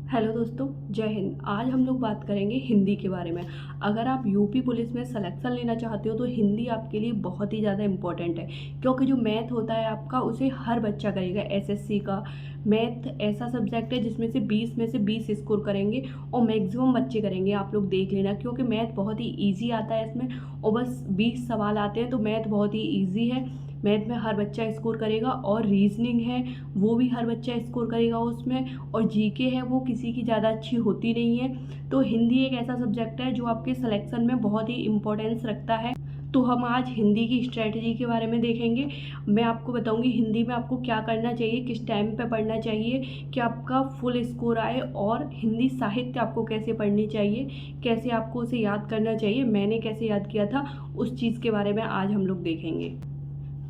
Hello दोस्तों, जय हिंद। आज हम लोग बात करेंगे हिंदी के बारे में। अगर आप यूपी पुलिस में सिलेक्शन लेना चाहते हो तो हिंदी आपके लिए बहुत ही ज़्यादा इम्पोर्टेंट है, क्योंकि जो मैथ होता है आपका उसे हर बच्चा करेगा। एसएससी का मैथ ऐसा सब्जेक्ट है जिसमें से 20 में से 20 स्कोर करेंगे और मैक्सिमम बच्चे करेंगे। आप लोग देख लेना, क्योंकि मैथ बहुत ही ईजी आता है इसमें, और बस 20 सवाल आते हैं, तो मैथ बहुत ही ईजी है। मैथ में हर बच्चा स्कोर करेगा, और रीजनिंग है वो भी हर बच्चा स्कोर करेगा उसमें, और जीके है वो किसी की ज़्यादा अच्छी होती नहीं है। तो हिंदी एक ऐसा सब्जेक्ट है जो आपके सिलेक्शन में बहुत ही इम्पोर्टेंस रखता है। तो हम आज हिंदी की स्ट्रेटजी के बारे में देखेंगे। मैं आपको बताऊंगी हिंदी में आपको क्या करना चाहिए, किस टाइम पे पढ़ना चाहिए कि आपका फुल स्कोर आए, और हिंदी साहित्य आपको कैसे पढ़नी चाहिए, कैसे आपको उसे याद करना चाहिए, मैंने कैसे याद किया था, उस चीज़ के बारे में आज हम लोग देखेंगे।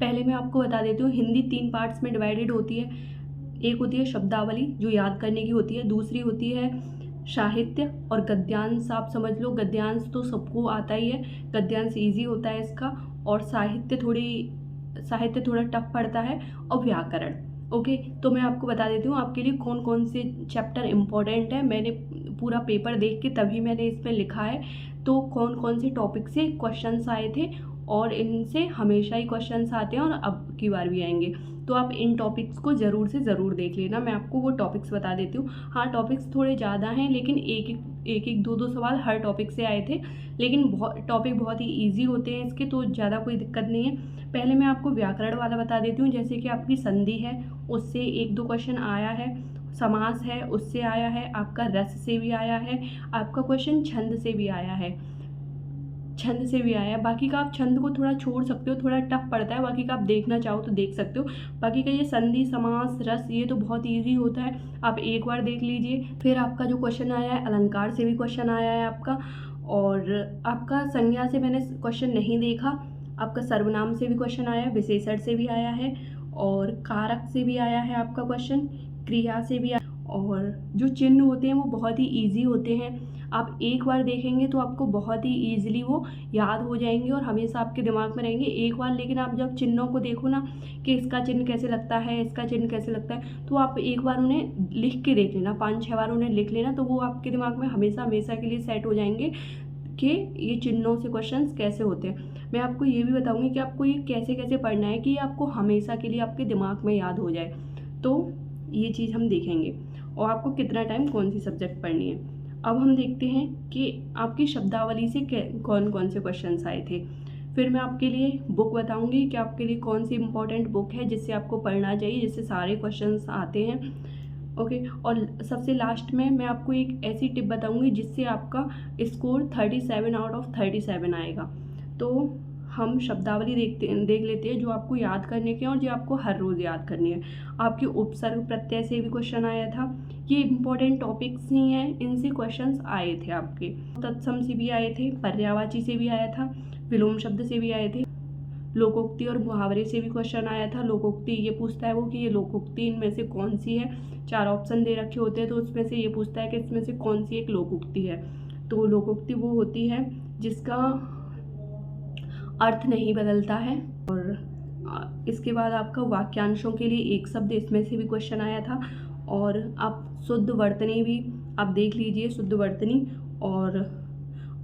पहले मैं आपको बता देती हूँ, हिंदी 3 पार्ट्स में डिवाइडेड होती है। एक होती है शब्दावली जो याद करने की होती है, दूसरी होती है साहित्य, और गद्यांश आप समझ लो। गद्यांश तो सबको आता ही है, गद्यांश ईजी होता है इसका, और साहित्य थोड़ा टफ पड़ता है, और व्याकरण। ओके, तो मैं आपको बता देती हूँ आपके लिए कौन कौन से चैप्टर इम्पोर्टेंट है। मैंने पूरा पेपर देख के तभी मैंने इस पर लिखा है। तो कौन कौन से टॉपिक से क्वेश्चंस आए थे, और इनसे हमेशा ही क्वेश्चंस आते हैं और अब की बार भी आएंगे। तो आप इन टॉपिक्स को ज़रूर से ज़रूर देख लेना। मैं आपको वो टॉपिक्स बता देती हूँ। हाँ, टॉपिक्स थोड़े ज़्यादा हैं, लेकिन एक दो सवाल हर टॉपिक से आए थे, लेकिन टॉपिक बहुत ही ईजी होते हैं इसके, तो ज़्यादा कोई दिक्कत नहीं है। पहले मैं आपको व्याकरण वाला बता देती हूँ। जैसे कि आपकी संधि है, उससे 1-2 क्वेश्चन आया है। समास है, उससे आया है। आपका रस से भी आया है। आपका क्वेश्चन छंद से भी आया है। बाकी का आप छंद को थोड़ा छोड़ सकते हो, थोड़ा टफ पड़ता है। बाकी का आप देखना चाहो तो देख सकते हो। बाकी का ये संधि, समास, रस, ये तो बहुत इजी होता है, आप एक बार देख लीजिए। फिर आपका जो क्वेश्चन आया है, अलंकार से भी क्वेश्चन आया है आपका, और आपका संज्ञा से मैंने क्वेश्चन नहीं देखा। आपका सर्वनाम से भी क्वेश्चन आया है, विशेषण से भी आया है, और कारक से भी आया है आपका क्वेश्चन, क्रिया से भी और जो चिन्ह होते हैं वो बहुत ही ईजी होते हैं। आप एक बार देखेंगे तो आपको बहुत ही ईजिली वो याद हो जाएंगे और हमेशा आपके दिमाग में रहेंगे एक बार। लेकिन आप जब चिन्हों को देखो ना कि इसका चिन्ह कैसे लगता है, इसका चिन्ह कैसे लगता है, तो आप एक बार उन्हें लिख के देख लेना, 5-6 बार उन्हें लिख लेना, तो वो आपके दिमाग में हमेशा हमेशा के लिए सेट हो जाएंगे कि ये चिन्हों से क्वेश्चंस कैसे होते हैं। मैं आपको ये भी बताऊंगी कि आपको ये कैसे कैसे पढ़ना है कि ये आपको हमेशा के लिए आपके दिमाग में याद हो जाए। तो ये चीज़ हम देखेंगे, और आपको कितना टाइम कौन सी सब्जेक्ट पढ़नी है। अब हम देखते हैं कि आपकी शब्दावली से कौन कौन से क्वेश्चंस आए थे। फिर मैं आपके लिए बुक बताऊंगी कि आपके लिए कौन सी इंपॉर्टेंट बुक है जिससे आपको पढ़ना चाहिए, जिससे सारे क्वेश्चंस आते हैं। ओके, और सबसे लास्ट में मैं आपको एक ऐसी टिप बताऊंगी जिससे आपका स्कोर 37 आउट ऑफ 37 आएगा। तो हम शब्दावली देख लेते हैं जो आपको याद करने के हैं, और जो आपको हर रोज़ याद करनी है। आपके उपसर्ग प्रत्यय से भी क्वेश्चन आया था। ये इंपॉर्टेंट टॉपिक्स ही हैं, इनसे क्वेश्चंस आए थे आपके। तत्सम से भी आए थे, पर्यायवाची से भी आया था, विलोम शब्द से भी आए थे, लोकोक्ति और मुहावरे से भी क्वेश्चन आया था। लोकोक्ति ये पूछता है वो कि ये लोकोक्ति इनमें से कौन सी है। 4 ऑप्शन दे रखे होते हैं, तो उसमें से ये पूछता है कि इसमें से कौन सी एक लोकोक्ति है। तो लोकोक्ति वो होती है जिसका अर्थ नहीं बदलता है। और इसके बाद आपका वाक्यांशों के लिए एक शब्द, इसमें से भी क्वेश्चन आया था। और आप शुद्ध वर्तनी भी आप देख लीजिए, शुद्ध वर्तनी और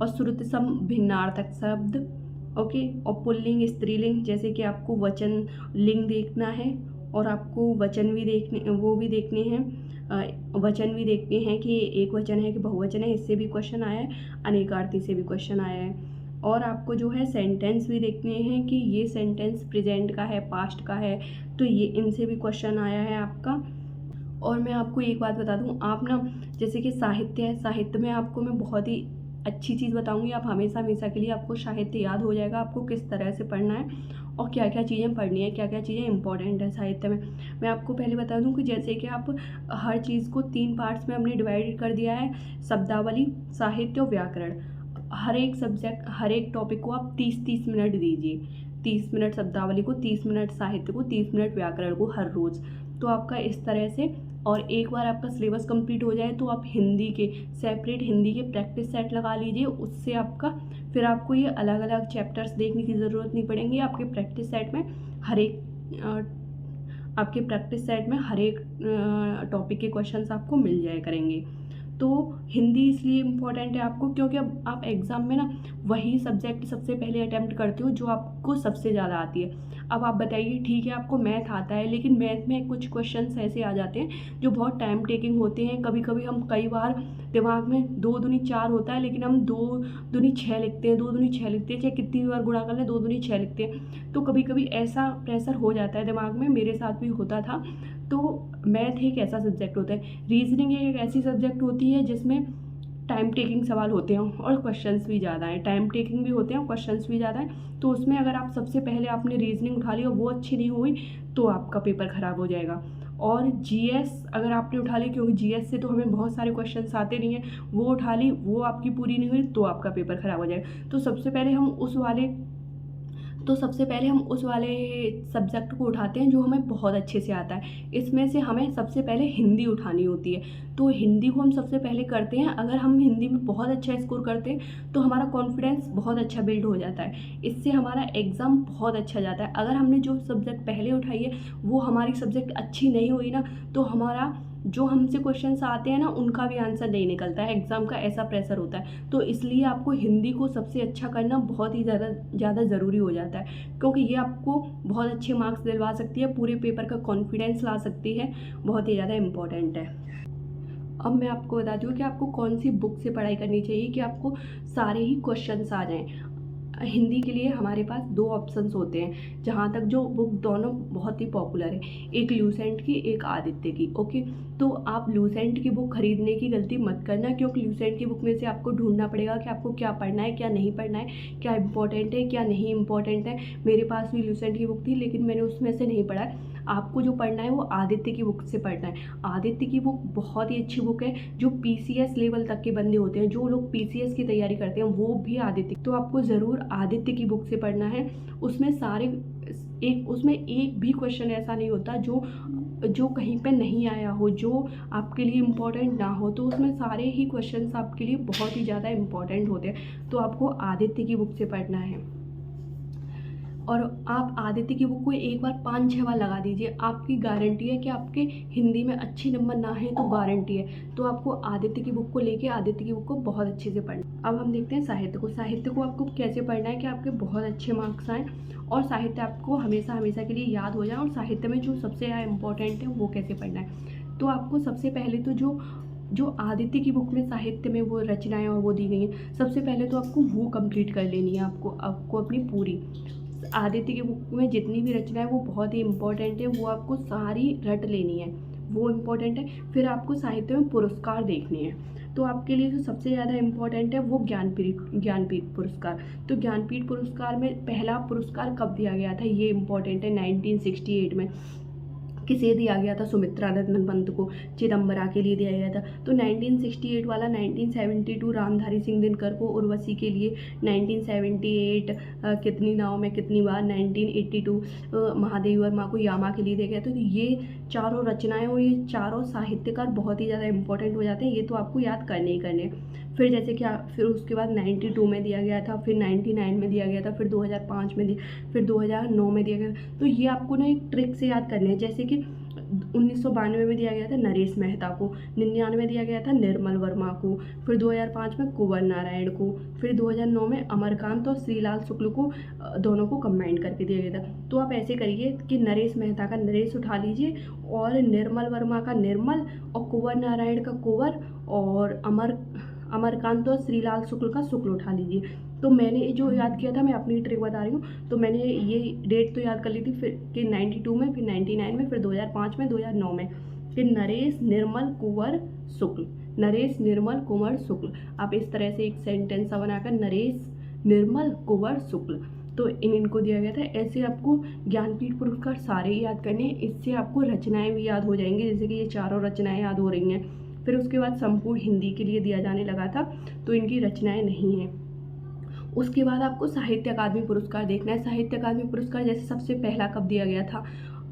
श्रुति सम भिन्नार्थक शब्द। ओके, और पुल्लिंग स्त्रीलिंग, जैसे कि आपको वचन लिंग देखना है, और आपको वचन भी देखने हैं, वचन भी देखते हैं कि एक वचन है कि बहुवचन है, इससे भी क्वेश्चन आया है। अनेकार्थी से भी क्वेश्चन आया है। और आपको जो है सेंटेंस भी देखने हैं कि ये सेंटेंस प्रेजेंट का है, पास्ट का है, तो ये इनसे भी क्वेश्चन आया है आपका। और मैं आपको एक बात बता दूं, आप ना जैसे कि साहित्य है, साहित्य में आपको मैं बहुत ही अच्छी चीज़ बताऊंगी। आप हमेशा हमेशा के लिए आपको साहित्य याद हो जाएगा, आपको किस तरह से पढ़ना है और क्या क्या चीज़ें पढ़नी है, क्या क्या चीज़ें इंपॉर्टेंट है साहित्य में। मैं आपको पहले बता दूं कि जैसे कि आप हर चीज़ को 3 पार्ट्स में हमने डिवाइड कर दिया है, शब्दावली, साहित्य और व्याकरण। हर एक सब्जेक्ट, हर एक टॉपिक को आप 30-30 मिनट दीजिए। 30 मिनट शब्दावली को, 30 मिनट साहित्य को, 30 मिनट व्याकरण को हर रोज़। तो आपका इस तरह से, और एक बार आपका सिलेबस कंप्लीट हो जाए तो आप हिंदी के सेपरेट हिंदी के प्रैक्टिस सेट लगा लीजिए। उससे आपका फिर आपको ये अलग अलग चैप्टर्स देखने की ज़रूरत नहीं पड़ेंगी। आपके प्रैक्टिस सेट में हर एक टॉपिक के क्वेश्चंस आपको मिल जाया करेंगे। तो हिंदी इसलिए इम्पॉर्टेंट है आपको क्योंकि अब आप एग्ज़ाम में ना वही सब्जेक्ट सबसे पहले अटैम्प्ट करते हो जो आपको सबसे ज़्यादा आती है। अब आप बताइए, ठीक है आपको मैथ आता है, लेकिन मैथ में कुछ क्वेश्चंस ऐसे आ जाते हैं जो बहुत टाइम टेकिंग होते हैं। कभी कभी हम कई बार दिमाग में 2 दूनी 4 होता है, लेकिन हम 2 दूनी 6 लिखते हैं, 2 दूनी 6 लिखते हैं, चाहे कितनी भी बार गुणा कर लें 2 दूनी 6 लिखते हैं। तो कभी कभी ऐसा प्रेशर हो जाता है दिमाग में, मेरे साथ भी होता था। तो मैथ एक ऐसा सब्जेक्ट होता है। रीजनिंग एक ऐसी सब्जेक्ट होती है जिसमें टाइम टेकिंग सवाल होते हैं और क्वेश्चंस भी ज़्यादा हैं, टाइम टेकिंग भी होते हैं और क्वेश्चंस भी ज़्यादा हैं। तो उसमें अगर आप सबसे पहले आपने रीजनिंग उठा ली और वो अच्छी नहीं हुई तो आपका पेपर ख़राब हो जाएगा। और जीएस अगर आपने उठा ली, क्योंकि जीएस से तो हमें बहुत सारे क्वेश्चंस आते नहीं हैं, वो उठा ली, वो आपकी पूरी नहीं हुई तो आपका पेपर ख़राब हो जाएगा। तो सबसे पहले हम उस वाले सब्जेक्ट को उठाते हैं जो हमें बहुत अच्छे से आता है। इसमें से हमें सबसे पहले हिंदी उठानी होती है, तो हिंदी को हम सबसे पहले करते हैं। अगर हम हिंदी में बहुत अच्छा स्कोर करते हैं तो हमारा कॉन्फिडेंस बहुत अच्छा बिल्ड हो जाता है, इससे हमारा एग्ज़ाम बहुत अच्छा जाता है। अगर हमने जो सब्जेक्ट पहले उठाई है वो हमारी सब्जेक्ट अच्छी नहीं हुई ना, तो हमारा जो हमसे क्वेश्चंस आते हैं ना उनका भी आंसर नहीं निकलता है। एग्ज़ाम का ऐसा प्रेशर होता है। तो इसलिए आपको हिंदी को सबसे अच्छा करना बहुत ही ज़्यादा ज़रूरी हो जाता है, क्योंकि ये आपको बहुत अच्छे मार्क्स दिलवा सकती है, पूरे पेपर का कॉन्फिडेंस ला सकती है, बहुत ही ज़्यादा इम्पॉर्टेंट है। अब मैं आपको बता दूँ कि आपको कौन सी बुक से पढ़ाई करनी चाहिए कि आपको सारे ही क्वेश्चंस आ जाएं। हिंदी के लिए हमारे पास 2 ऑप्शंस होते हैं, जहाँ तक जो बुक दोनों बहुत ही पॉपुलर है, एक लूसेंट की, एक आदित्य की। ओके, तो आप लूसेंट की बुक खरीदने की गलती मत करना, क्योंकि लूसेंट की बुक में से आपको ढूंढना पड़ेगा कि आपको क्या पढ़ना है, क्या नहीं पढ़ना है, क्या इंपॉर्टेंट है, क्या नहीं इंपॉर्टेंट है। मेरे पास भी लूसेंट की बुक थी, लेकिन मैंने उसमें से नहीं पढ़ा है। आपको जो पढ़ना है वो आदित्य की बुक से पढ़ना है। आदित्य की बुक बहुत ही अच्छी बुक है, जो पीसीएस लेवल तक के बंदे होते हैं, जो लोग पीसीएस की तैयारी करते हैं वो भी आदित्य, तो आपको ज़रूर आदित्य की बुक से पढ़ना है। उसमें एक भी क्वेश्चन ऐसा नहीं होता जो कहीं पे नहीं आया हो, जो आपके लिए इम्पोर्टेंट ना हो। तो उसमें सारे ही क्वेश्चंस आपके लिए बहुत ही ज़्यादा इम्पोर्टेंट होते हैं, तो आपको आदित्य की बुक से पढ़ना है। और आप आदित्य की बुक को एक बार 5-6 बार लगा दीजिए, आपकी गारंटी है कि आपके हिंदी में अच्छे नंबर ना है तो गारंटी है। तो आपको आदित्य की बुक को लेके आदित्य की बुक को बहुत अच्छे से पढ़ना। अब हम देखते हैं साहित्य को आपको कैसे पढ़ना है कि आपके बहुत अच्छे मार्क्स आएँ और साहित्य आपको हमेशा हमेशा के लिए याद हो जाए। और साहित्य में जो सबसे ज़्यादा इम्पोर्टेंट है वो कैसे पढ़ना है, तो आपको सबसे पहले तो जो आदित्य की बुक में साहित्य में वो रचनाएं और वो दी गई हैं, सबसे पहले तो आपको वो कंप्लीट कर लेनी है। आपको अपनी पूरी आदित्य की बुक में जितनी भी रचना है वो बहुत ही इम्पोर्टेंट है, वो आपको सारी रट लेनी है, वो इम्पोर्टेंट है। फिर आपको साहित्य में पुरस्कार देखने हैं, तो आपके लिए जो सबसे ज़्यादा इम्पोर्टेंट है वो ज्ञानपीठ पुरस्कार। तो ज्ञानपीठ पुरस्कार में पहला पुरस्कार कब दिया गया था ये इम्पोर्टेंट है, 1968 में। किसे दिया गया था? सुमित्रा नंदन पंत को, चिदम्बरा के लिए दिया गया था। तो 1968 वाला 1972 रामधारी सिंह दिनकर को, उर्वशी के लिए 1978 कितनी नाव में कितनी बार, 1982 महादेवी वर्मा को यामा के लिए दिया गया था। तो ये चारों रचनाएं और ये चारों साहित्यकार बहुत ही ज़्यादा इंपॉर्टेंट हो जाते हैं, ये तो आपको याद करने ही करने। फिर जैसे कि फिर उसके बाद 92 में दिया गया था, फिर 99 में दिया गया था, फिर 2005 में फिर 2009 में दिया गया। तो ये आपको ना एक ट्रिक से याद करने हैं। जैसे कि 1992 में दिया गया था नरेश मेहता को, 99 में दिया गया था निर्मल वर्मा को, फिर 2005 में कुंवर नारायण को, फिर 2009 में अमरकांत और श्रीलाल शुक्ल को, दोनों को कंबाइन करके दिया गया था। तो आप ऐसे करिए कि नरेश मेहता का नरेश उठा लीजिए और निर्मल वर्मा का निर्मल और कुंवर नारायण का कुंवर और अमरकांत और श्रीलाल शुक्ल का शुक्ल उठा लीजिए। तो मैंने जो याद किया था, मैं अपनी ट्रिक बता रही हूँ, तो मैंने ये डेट तो याद कर ली थी, फिर कि 92 में, फिर 99 में, फिर 2005 में, 2009 में, फिर नरेश निर्मल कुंवर शुक्ल, नरेश निर्मल कुंवर शुक्ल। आप इस तरह से एक सेंटेंस सा बनाकर नरेश निर्मल कुंवर शुक्ल, तो इनको दिया गया था। ऐसे आपको ज्ञानपीठ पुरस्कार सारे याद करने हैं, इससे आपको रचनाएं भी याद हो जाएंगी, जैसे कि ये चारों रचनाएं याद हो रही हैं। फिर उसके बाद संपूर्ण हिंदी के लिए दिया जाने लगा था, तो इनकी रचनाएं नहीं हैं। उसके बाद आपको साहित्य अकादमी पुरस्कार देखना है। साहित्य अकादमी पुरस्कार जैसे सबसे पहला कब दिया गया था,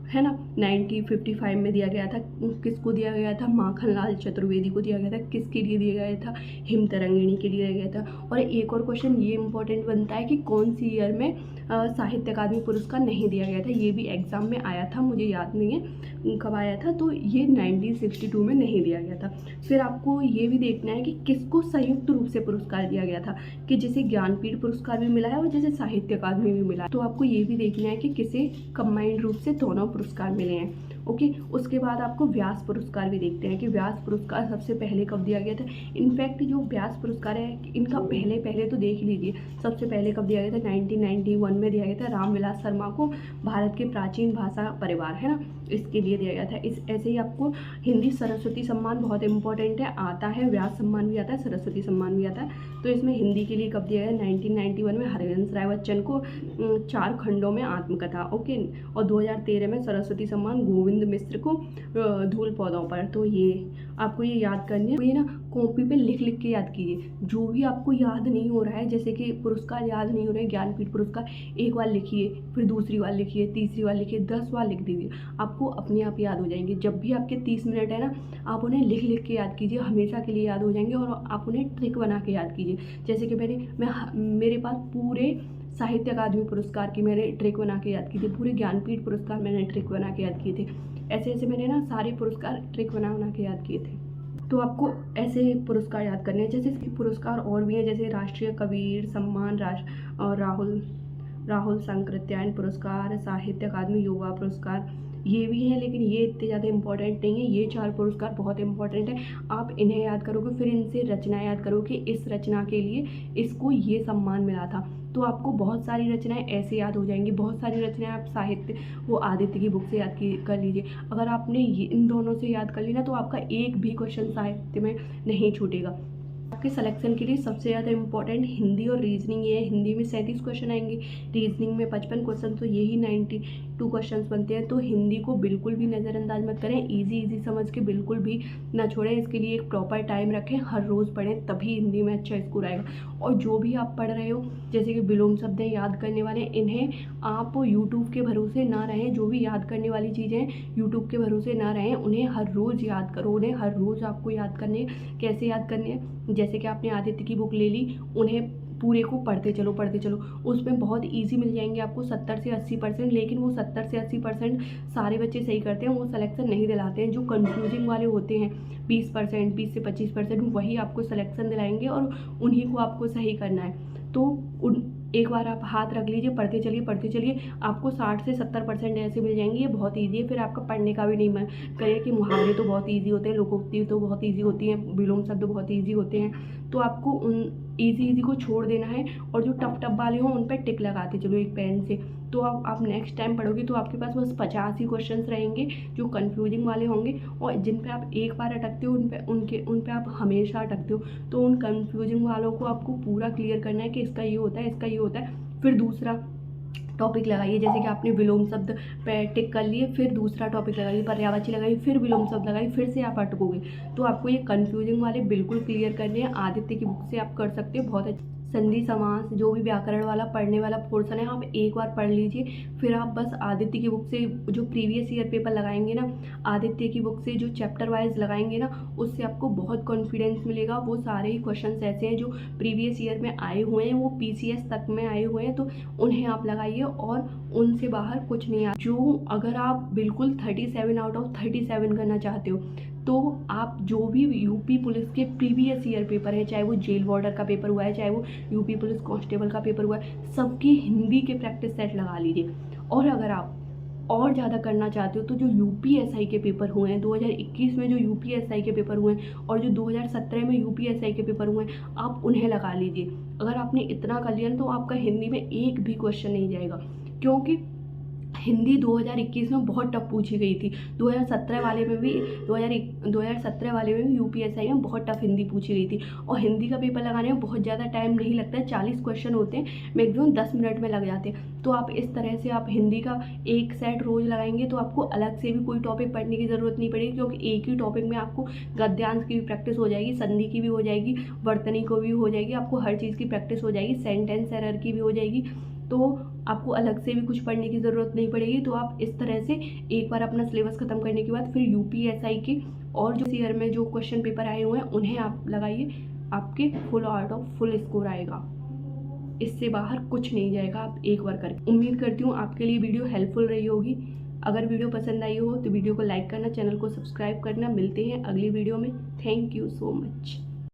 है ना, 1955 में दिया गया था। किसको दिया गया था? माखनलाल चतुर्वेदी को दिया गया था। किसके लिए दिया गया था? हिमतरंगिणी के लिए दिया गया था। और एक और क्वेश्चन ये इंपॉर्टेंट बनता है कि कौन सी ईयर में साहित्य अकादमी पुरस्कार नहीं दिया गया था। ये भी एग्ज़ाम में आया था, मुझे याद नहीं है कब आया था, तो ये 1962 में नहीं दिया गया था। फिर आपको ये भी देखना है कि किसको संयुक्त रूप से पुरस्कार दिया गया था, कि जिसे ज्ञानपीठ पुरस्कार भी मिला है और जैसे साहित्य अकादमी भी मिला है। तो आपको ये भी देखना है कि किसे कंबाइंड रूप से दोनों पुरस्कार मिले हैं। ओके, उसके बाद आपको व्यास पुरस्कार भी देखते हैं कि व्यास पुरस्कार सबसे पहले कब दिया गया था। इनफैक्ट जो व्यास पुरस्कार है इनका पहले तो देख लीजिए, सबसे पहले कब दिया गया था, 1991 में दिया गया था रामविलास शर्मा को, भारत के प्राचीन भाषा परिवार है ना, इसके लिए दिया गया था। ऐसे ही आपको हिंदी सरस्वती सम्मान बहुत इंपॉर्टेंट है, आता है, व्यास सम्मान भी आता है, सरस्वती सम्मान भी आता है। तो इसमें हिंदी के लिए कब दिया गया, 1991 में हरिवंश राय बच्चन को 4 खंडों में आत्मकथा। ओके, और 2013 में सरस्वती सम्मान गोविंद मिश्र को धूल पौधों पर। तो ये आपको ये याद करनी है, तो ये ना कॉपी पे लिख लिख के याद कीजिए। जो भी आपको याद नहीं हो रहा है, जैसे कि पुरस्कार याद नहीं हो रहे, ज्ञानपीठ पुरस्कार एक बार लिखिए, फिर दूसरी बार लिखिए, तीसरी बार लिखिए, 10 बार लिख दीजिए, आपको अपने आप याद हो जाएंगे। जब भी आपके 30 मिनट है ना, आप उन्हें लिख लिख के याद कीजिए, हमेशा के लिए याद हो जाएंगे। और आप उन्हें ट्रिक बना के याद कीजिए। जैसे कि मेरे पास पूरे साहित्य अकादमी पुरस्कार की मैंने ट्रिक बना के याद की थी, पूरे ज्ञानपीठ पुरस्कार मैंने ट्रिक बना के याद किए थे। ऐसे ऐसे मैंने ना सारे पुरस्कार ट्रिक बना के याद किए थे। तो आपको ऐसे पुरस्कार याद करने हैं। जैसे पुरस्कार और भी हैं, जैसे राष्ट्रीय कबीर सम्मान, और राहुल संकृत्यायन पुरस्कार, साहित्य अकादमी युवा पुरस्कार, ये भी हैं, लेकिन ये इतने ज़्यादा इंपॉर्टेंट नहीं है। ये 4 पुरस्कार बहुत इंपॉर्टेंट है, आप इन्हें याद करोगे, फिर इनसे रचना याद करोगे, इस रचना के लिए इसको ये सम्मान मिला था। तो आपको बहुत सारी रचनाएं ऐसे याद हो जाएंगी। बहुत सारी रचनाएं आप साहित्य वो आदित्य की बुक से याद कर लीजिए। अगर आपने ये इन दोनों से याद कर ली ना, तो आपका एक भी क्वेश्चन साहित्य में नहीं छूटेगा। आपके सिलेक्शन के लिए सबसे ज़्यादा इंपॉर्टेंट हिंदी और रीजनिंग ये है। हिंदी में 37 क्वेश्चन आएंगे, रीजनिंग में 55 क्वेश्चन, तो यही 92 क्वेश्चन बनते हैं। तो हिंदी को बिल्कुल भी नज़रअंदाज मत करें, इजी समझ के बिल्कुल भी ना छोड़ें। इसके लिए एक प्रॉपर टाइम रखें, हर रोज़ पढ़ें, तभी हिंदी में अच्छा स्कोर आएगा। और जो भी आप पढ़ रहे हो, जैसे कि विलोम शब्द हैं याद करने वाले, इन्हें आप यूट्यूब के भरोसे ना रहें। जो भी याद करने वाली चीज़ें यूट्यूब के भरोसे ना रहें, उन्हें हर रोज़ याद करो। उन्हें हर रोज़ आपको याद करने, कैसे याद करने हैं, जैसे कि आपने आदित्य की बुक ले ली, उन्हें पूरे को पढ़ते चलो। उसमें बहुत इजी मिल जाएंगे आपको 70 से 80%। लेकिन वो 70 से 80% सारे बच्चे सही करते हैं, वो सिलेक्शन नहीं दिलाते हैं। जो कंफ्यूजिंग वाले होते हैं 20%, 20 से 25%, वही आपको सिलेक्शन दिलाएंगे और उन्हीं को आपको सही करना है। तो एक बार आप हाथ रख लीजिए, पढ़ते चलिए, आपको 60 से 70% ऐसे मिल जाएंगे। ये बहुत ईजी है, फिर आपका पढ़ने का भी नहीं मन करे कि मुहावरे तो बहुत ईजी होते हैं, लोकोक्ति तो बहुत ईजी होती हैं, विलोम शब्द बहुत ईजी होते हैं। तो आपको उन ईजी को छोड़ देना है, और जो टफ वाले हों उन पर टिक लगाते चलो एक पेन से। तो आप नेक्स्ट टाइम पढ़ोगे तो आपके पास बस 50 ही क्वेश्चन रहेंगे जो कन्फ्यूजिंग वाले होंगे, और जिन पे आप एक बार अटकते हो उन पे आप हमेशा अटकते हो। तो उन कन्फ्यूजिंग वालों को आपको पूरा क्लियर करना है कि इसका ये होता है, फिर दूसरा टॉपिक लगाइए। जैसे कि आपने विलोम शब्द पे टिक कर लिए, फिर दूसरा टॉपिक लगाइए, पर्यायवाची लगाइए, फिर विलोम शब्द लगाइए, फिर से आप अटकोगे। तो आपको ये कन्फ्यूजिंग वाले बिल्कुल क्लियर करने हैं। आदित्य की बुक से आप कर सकते हो, बहुत अच्छी। संधि समास, जो भी व्याकरण वाला पढ़ने वाला पोर्शन है, आप एक बार पढ़ लीजिए। फिर आप बस आदित्य की बुक से जो प्रीवियस ईयर पेपर लगाएंगे ना, आदित्य की बुक से जो चैप्टर वाइज लगाएंगे ना, उससे आपको बहुत कॉन्फिडेंस मिलेगा। वो सारे ही क्वेश्चंस ऐसे हैं जो प्रीवियस ईयर में आए हुए हैं, वो PCS तक में आए हुए हैं, तो उन्हें आप लगाइए और उनसे बाहर कुछ नहीं आ। जो अगर आप बिल्कुल 37 आउट ऑफ 37 करना चाहते हो, तो आप जो भी यूपी पुलिस के प्रीवियस ईयर पेपर है, चाहे वो जेल वार्डर का पेपर हुआ है, चाहे वो यूपी पुलिस कांस्टेबल का पेपर हुआ है, सबकी हिंदी के प्रैक्टिस सेट लगा लीजिए। और अगर आप और ज़्यादा करना चाहते हो, तो जो UPSI के पेपर हुए हैं 2021 में, जो UPSI के पेपर हुए हैं, और जो 2017 में UPSI के पेपर हुए हैं, आप उन्हें लगा लीजिए। अगर आपने इतना कर लिया तो आपका हिंदी में एक भी क्वेश्चन नहीं जाएगा, क्योंकि हिंदी 2021 में बहुत टफ पूछी गई थी। 2017 वाले में भी 2017 वाले में भी UPSI में बहुत टफ हिंदी पूछी गई थी। और हिंदी का पेपर लगाने में बहुत ज़्यादा टाइम नहीं लगता है, 40 क्वेश्चन होते हैं, मैक्सिमम 10 मिनट में लग जाते हैं। तो आप इस तरह से आप हिंदी का एक सेट रोज़ लगाएंगे, तो आपको अलग से भी कोई टॉपिक पढ़ने की ज़रूरत नहीं पड़ेगी, क्योंकि एक ही टॉपिक में आपको गद्यांश की भी प्रैक्टिस हो जाएगी, संधि की भी हो जाएगी, वर्तनी को भी हो जाएगी, आपको हर चीज़ की प्रैक्टिस हो जाएगी, सेंटेंस एरर की भी हो जाएगी। तो आपको अलग से भी कुछ पढ़ने की ज़रूरत नहीं पड़ेगी। तो आप इस तरह से एक बार अपना सिलेबस ख़त्म करने के बाद फिर UPSI के और जो ईयर में जो क्वेश्चन पेपर आए हुए हैं उन्हें आप लगाइए, आपके full out of full score आएगा। इससे बाहर कुछ नहीं जाएगा आप एक बार करके। उम्मीद करती हूँ आपके लिए वीडियो हेल्पफुल रही होगी। अगर वीडियो पसंद आई हो तो वीडियो को लाइक करना, चैनल को सब्सक्राइब करना। मिलते हैं अगली वीडियो में। Thank you so much.